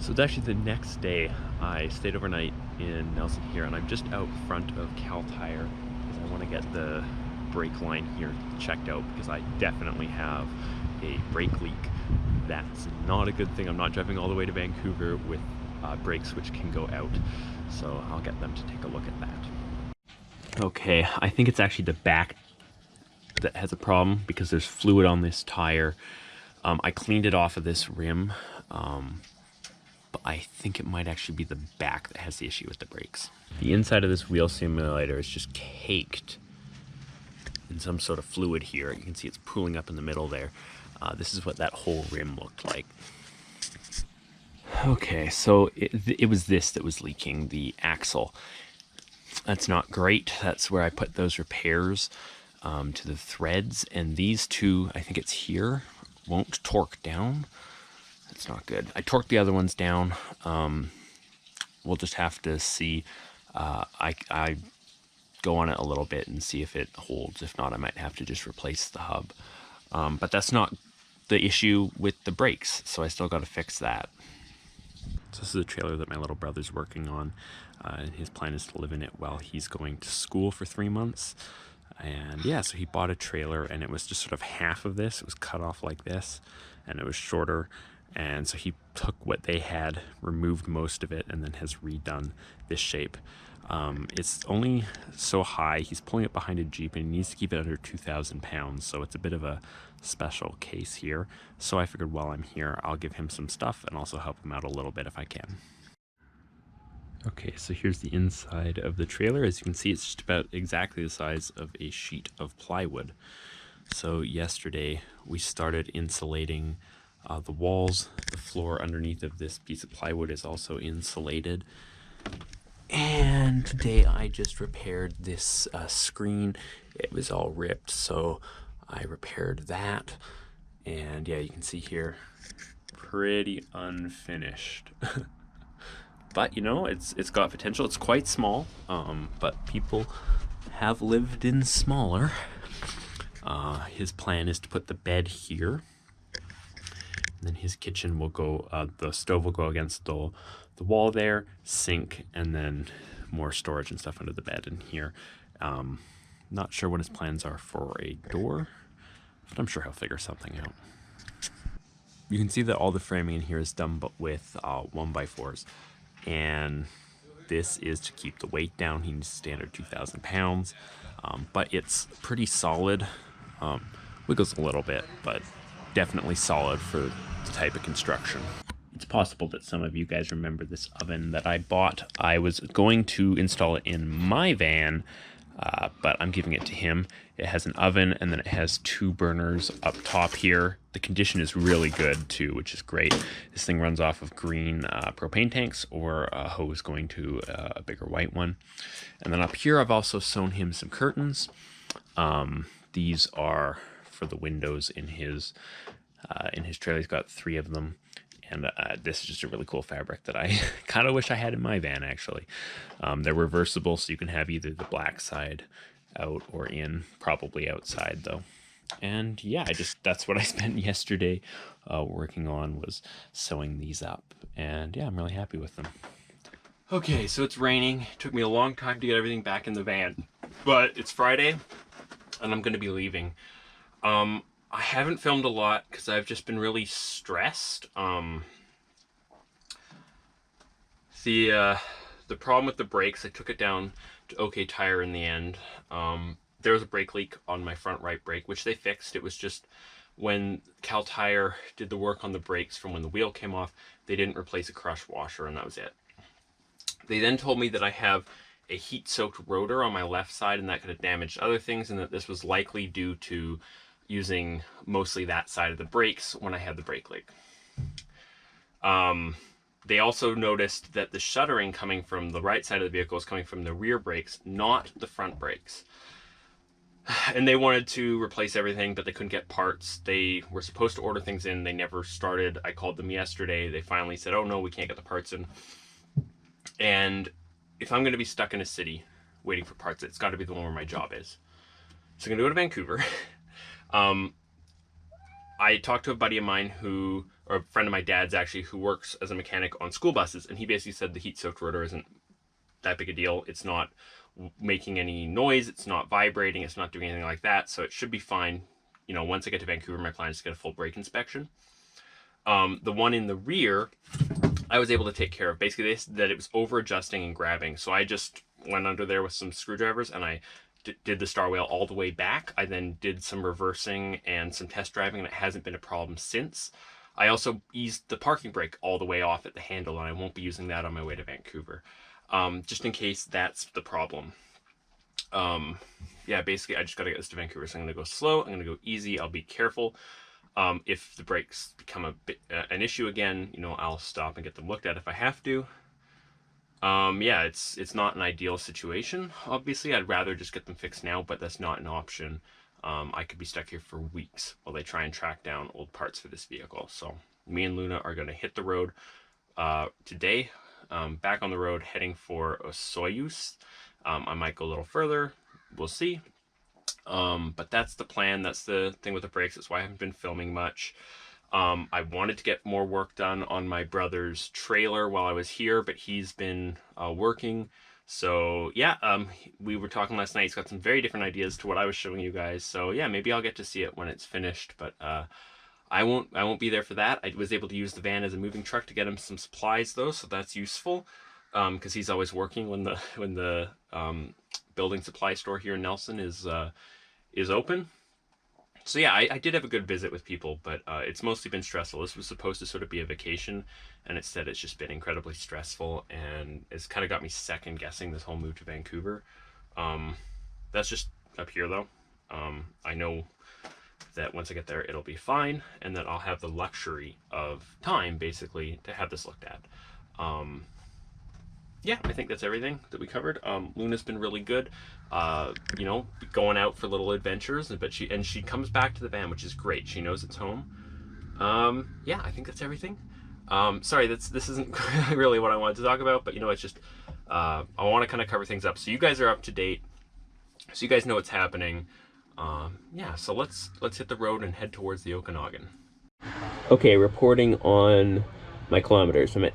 So it's actually the next day. I stayed overnight in Nelson here, and I'm just out front of Cal Tire because I want to get the brake line here checked out because I definitely have a brake leak. That's not a good thing. I'm not driving all the way to Vancouver with brakes which can go out. So I'll get them to take a look at that. Okay, I think it's actually the back that has a problem because there's fluid on this tire. I cleaned it off of this rim. But I think it might actually be the back that has the issue with the brakes. The inside of this wheel simulator is just caked in some sort of fluid here. You can see it's pooling up in the middle there. This is what that whole rim looked like. Okay, so it was this that was leaking, the axle. That's not great. That's where I put those repairs to the threads, and these two, I think it's here, won't torque down. It's not good. I torqued the other ones down. We'll just have to see. I go on it a little bit and see if it holds. If not, I might have to just replace the hub. But that's not the issue with the brakes, so I still got to fix that. So this is a trailer that my little brother's working on. His plan is to live in it while he's going to school for 3 months. And yeah, so he bought a trailer, and it was just sort of half of this. It was cut off like this, and it was shorter. And so he took what they had, removed most of it, and then has redone this shape. It's only so high. He's pulling it behind a Jeep, and he needs to keep it under 2,000 pounds. So it's a bit of a special case here. So I figured while I'm here, I'll give him some stuff and also help him out a little bit if I can. Okay, so here's the inside of the trailer. As you can see, it's just about exactly the size of a sheet of plywood. So yesterday we started insulating the walls. The floor underneath of this piece of plywood is also insulated. And today I just repaired this screen. It was all ripped, so I repaired that. And yeah, you can see here, pretty unfinished. But you know, it's got potential. It's quite small, but people have lived in smaller. His plan is to put the bed here. Then his kitchen will go, the stove will go against the wall there, sink, and then more storage and stuff under the bed in here. Not sure what his plans are for a door, but I'm sure he'll figure something out. You can see that all the framing in here is done but with 1x4s, and this is to keep the weight down. He needs standard 2,000 pounds, but it's pretty solid. Wiggles a little bit, but definitely solid for the type of construction. It's possible that some of you guys remember this oven that I bought. I was going to install it in my van, but I'm giving it to him. It has an oven, and then it has 2 burners up top here. The condition is really good too, which is great. This thing runs off of green propane tanks or a hose going to a bigger white one. And then up here I've also sewn him some curtains. These are for the windows in his trailer. He's got 3 of them, and this is just a really cool fabric that I kind of wish I had in my van, actually. They're reversible, so you can have either the black side out or in, probably outside though. And yeah, that's what I spent yesterday working on, was sewing these up, and yeah, I'm really happy with them. Okay, so it's raining. It took me a long time to get everything back in the van, but it's Friday and I'm going to be leaving. I haven't filmed a lot because I've just been really stressed. The problem with the brakes, I took it down to OK Tire in the end. There was a brake leak on my front right brake, which they fixed. It was just when Cal Tire did the work on the brakes from when the wheel came off, they didn't replace a crush washer, and that was it. They then told me that I have a heat-soaked rotor on my left side, and that could have damaged other things, and that this was likely due to using mostly that side of the brakes when I had the brake leak. They also noticed that the shuttering coming from the right side of the vehicle is coming from the rear brakes, not the front brakes. And they wanted to replace everything, but they couldn't get parts. They were supposed to order things in. They never started. I called them yesterday. They finally said, oh no, we can't get the parts in. And if I'm going to be stuck in a city waiting for parts, it's got to be the one where my job is. So I'm going to go to Vancouver. I talked to a buddy of mine who or a friend of my dad's actually, who works as a mechanic on school buses, and he basically said the heat-soaked rotor isn't that big a deal. It's not making any noise, it's not vibrating, it's not doing anything like that, so it should be fine. You know, once I get to Vancouver, my plan is to get a full brake inspection. The one in the rear, I was able to take care of. Basically, they said that it was over adjusting and grabbing, so I just went under there with some screwdrivers and I did the star wheel all the way back. I then did some reversing and some test driving, and it hasn't been a problem since. I also eased the parking brake all the way off at the handle, and I won't be using that on my way to Vancouver, just in case that's the problem. Yeah, basically I just got to get this to Vancouver, so I'm going to go slow, I'm going to go easy, I'll be careful. If the brakes become a bit an issue again, you know, I'll stop and get them looked at if I have to. Yeah, it's not an ideal situation. Obviously, I'd rather just get them fixed now, but that's not an option. I could be stuck here for weeks while they try and track down old parts for this vehicle. So me and Luna are going to hit the road today, back on the road, heading for Osoyoos. I might go a little further. We'll see. But that's the plan. That's the thing with the brakes. That's why I haven't been filming much. I wanted to get more work done on my brother's trailer while I was here, but he's been working. So yeah, we were talking last night. He's got some very different ideas to what I was showing you guys. So yeah, maybe I'll get to see it when it's finished, but I won't be there for that. I was able to use the van as a moving truck to get him some supplies though, so that's useful. Because he's always working when the building supply store here in Nelson is open. So yeah, I did have a good visit with people, but it's mostly been stressful. This was supposed to sort of be a vacation, and instead it's just been incredibly stressful, and it's kind of got me second guessing this whole move to Vancouver. That's just up here though. I know that once I get there it'll be fine, and that I'll have the luxury of time basically to have this looked at. Yeah, I think that's everything that we covered. Luna's been really good, you know, going out for little adventures, but she comes back to the van, which is great. She knows it's home. Yeah, I think that's everything. Sorry, this isn't really what I wanted to talk about, but you know, it's just, I want to kind of cover things up so you guys are up to date, so you guys know what's happening. Yeah, so let's hit the road and head towards the Okanagan. Okay, reporting on my kilometers. I'm at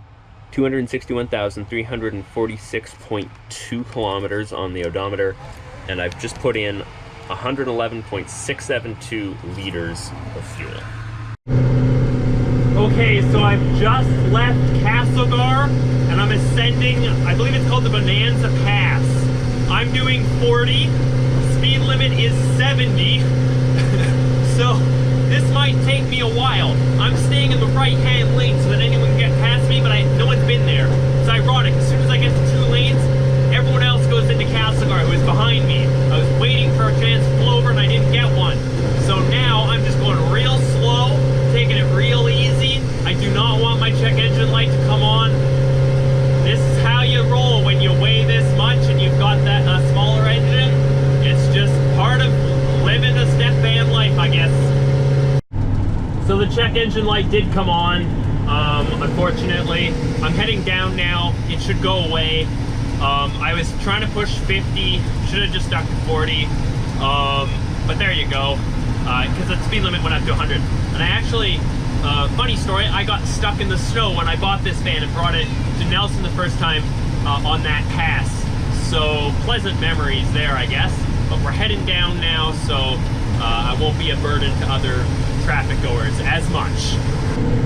261,346.2 kilometers on the odometer, and I've just put in 111.672 liters of fuel. Okay, so I've just left Castlegar, and I'm ascending, I believe it's called the Bonanza Pass. I'm doing 40, speed limit is 70, so this might take me a while. I'm staying in the right-hand lane so that anyone can get past me, but no one's been there. It's ironic. As soon as I get to 2 lanes, everyone else goes into Castlegar, who is behind me. I was waiting for a chance to pull over and I didn't get one. So now I'm just going real slow, taking it real easy. I do not want my check engine light to come on. This is how you roll when you weigh this much and you've got that smaller engine. It's just part of living a step van life, I guess. So the check engine light did come on, unfortunately. I'm heading down now. It should go away. I was trying to push 50, should have just stuck to 40, but there you go, because the speed limit went up to 100. And I actually, funny story, I got stuck in the snow when I bought this van and brought it to Nelson the first time on that pass. So pleasant memories there, I guess. But we're heading down now, so I won't be a burden to other traffic goers as much.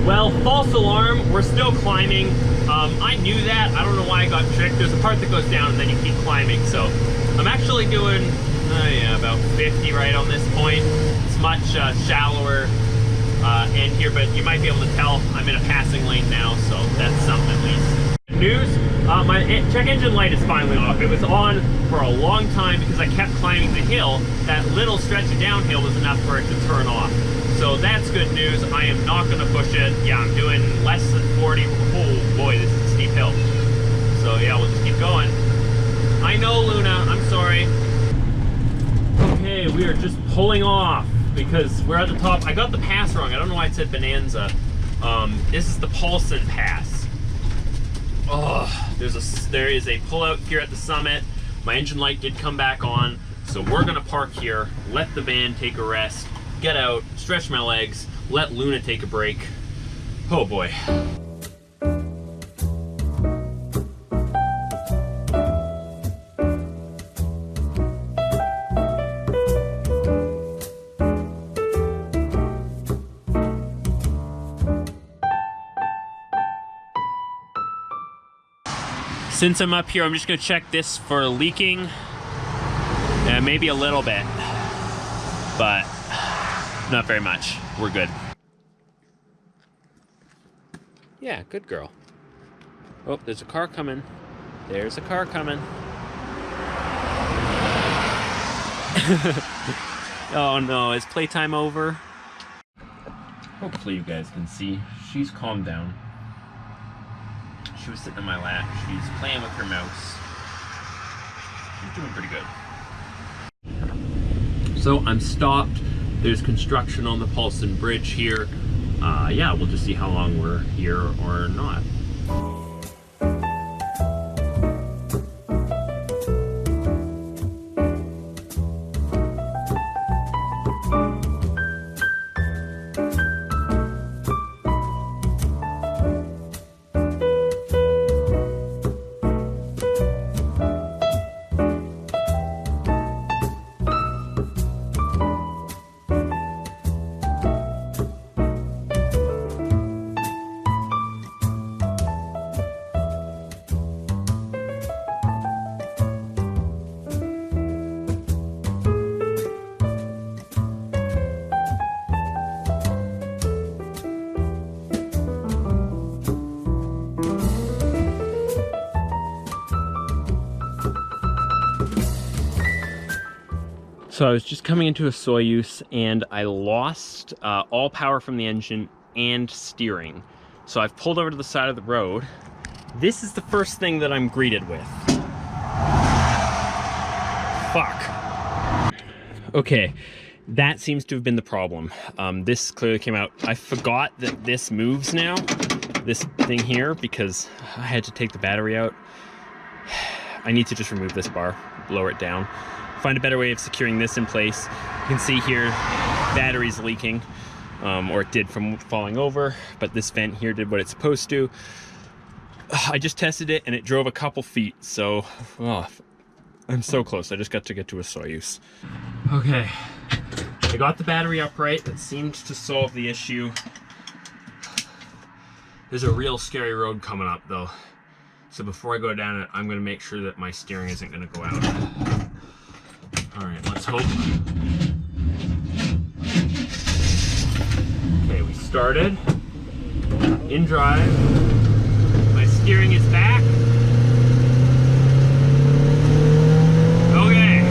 Well, false alarm, we're still climbing. I knew that. I don't know why I got tricked. There's a part that goes down and then you keep climbing. So I'm actually doing yeah, about 50 right on this point. It's much shallower end here, but you might be able to tell I'm in a passing lane now, so that's something at least. News, my check engine light is finally off. It was on for a long time because I kept climbing the hill. That little stretch of downhill was enough for it to turn off. So that's good news. I am not going to push it. Yeah, I'm doing less than 40. Oh boy, this is a steep hill. So yeah, we'll just keep going. I know, Luna, I'm sorry. Okay, we are just pulling off because we're at the top. I got the pass wrong. I don't know why it said Bonanza. This is the Paulson Pass. Oh, there is a pullout here at the summit. My engine light did come back on, so we're gonna park here, let the van take a rest, get out, stretch my legs, let Luna take a break, Oh boy. Since I'm up here, I'm just gonna check this for leaking. Maybe a little bit, but not very much. We're good. Yeah, good girl. Oh, there's a car coming. There's a car coming. Oh no, is playtime over? Hopefully you guys can see. She's calmed down. She was sitting in my lap. She's playing with her mouse. She's doing pretty good. So I'm stopped. There's construction on the Paulson Bridge here. Yeah, we'll just see how long we're here or not. So I was just coming into a Soyuz and I lost all power from the engine and steering. So I've pulled over to the side of the road. This is the first thing that I'm greeted with. Fuck. Okay, that seems to have been the problem. This clearly came out. I forgot that this moves now, this thing here, because I had to take the battery out. I need to just remove this bar, lower it down. Find a better way of securing this in place. You can see here, battery's leaking, or it did from falling over, but this vent here did what it's supposed to. I just tested it and it drove a couple feet, so I'm so close. I just got to get to a Soyuz. Okay, I got the battery upright. That seemed to solve the issue. There's a real scary road coming up though. So before I go down it, I'm gonna make sure that my steering isn't gonna go out. All right, let's hope. Okay, we started. In drive. My steering is back. Okay.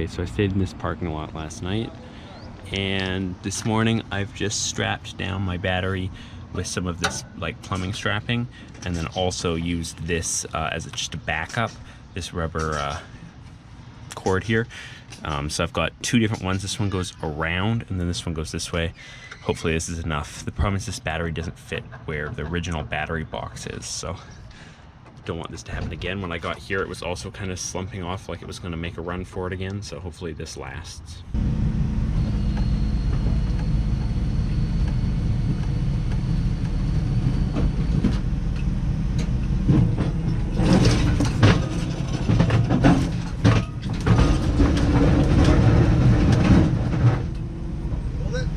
So I stayed in this parking lot last night, and this morning I've just strapped down my battery with some of this like plumbing strapping, and then also used this as just a backup, this rubber cord here. So I've got two different ones. This one goes around and then this one goes this way. Hopefully this is enough. The problem is this battery doesn't fit where the original battery box is, so don't want this to happen again. When I got here, it was also kind of slumping off like it was going to make a run for it again, so hopefully this lasts. Hold it.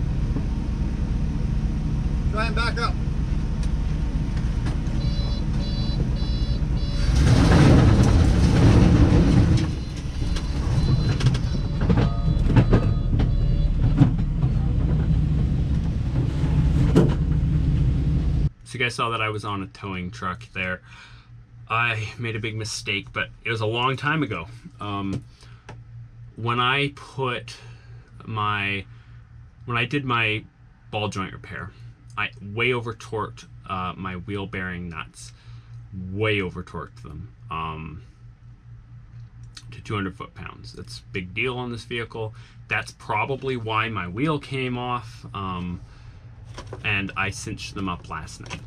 Try and back up. So you guys saw that I was on a towing truck there. I made a big mistake, but it was a long time ago. When I did my ball joint repair, I way over torqued my wheel bearing nuts. Way over torqued them to 200 foot-pounds. That's a big deal on this vehicle. That's probably why my wheel came off, and I cinched them up last night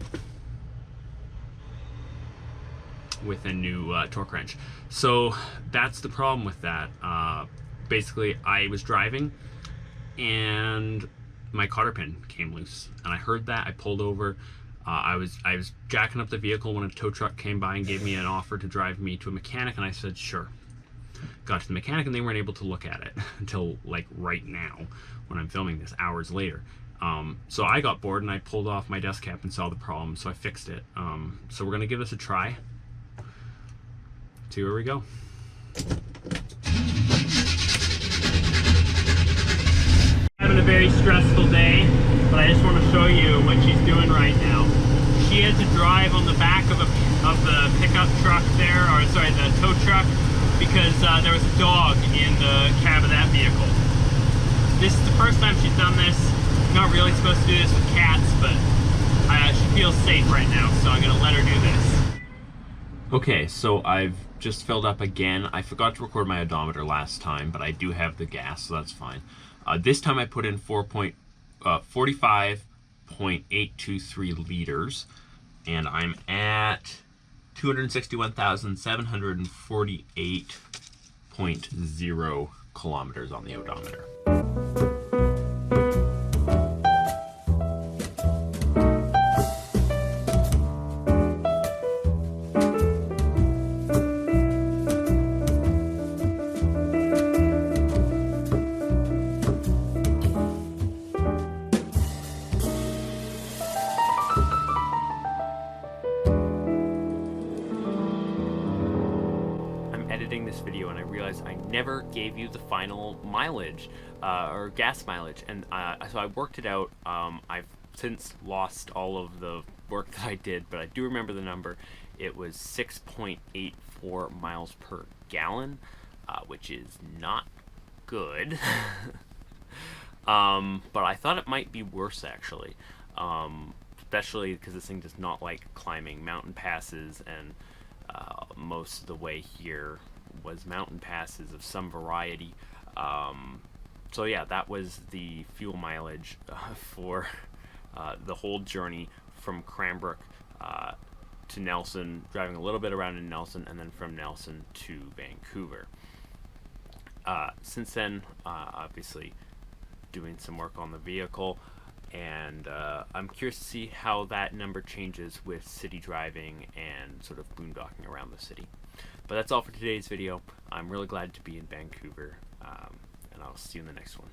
with a new torque wrench. So that's the problem with that. Basically, I was driving and my cotter pin came loose, and I heard that. I pulled over. I was jacking up the vehicle when a tow truck came by and gave me an offer to drive me to a mechanic, and I said sure. Got to the mechanic and they weren't able to look at it until like right now when I'm filming this, hours later. So I got bored and I pulled off my desk cap and saw the problem, so I fixed it. So we're gonna give this a try. See where we go. Having a very stressful day, but I just want to show you what she's doing right now. She had to drive on the back of the pickup truck there, or sorry, the tow truck, because there was a dog in the cab of that vehicle. This is the first time she's done this. You're not really supposed to do this with cats, but she feels safe right now, so I'm gonna let her do this. Okay, so I've just filled up again. I forgot to record my odometer last time, but I do have the gas, so that's fine. This time I put in 45.823 liters, and I'm at 261,748.0 kilometers on the odometer. Editing this video and I realized I never gave you the final mileage or gas mileage, and so I worked it out. I've since lost all of the work that I did, but I do remember the number. It was 6.84 miles per gallon, which is not good. But I thought it might be worse actually, especially because this thing does not like climbing mountain passes, and most of the way here was mountain passes of some variety. So yeah, that was the fuel mileage for the whole journey from Cranbrook to Nelson, driving a little bit around in Nelson, and then from Nelson to Vancouver. Since then, obviously doing some work on the vehicle, and I'm curious to see how that number changes with city driving and sort of boondocking around the city. But that's all for today's video. I'm really glad to be in Vancouver, and I'll see you in the next one.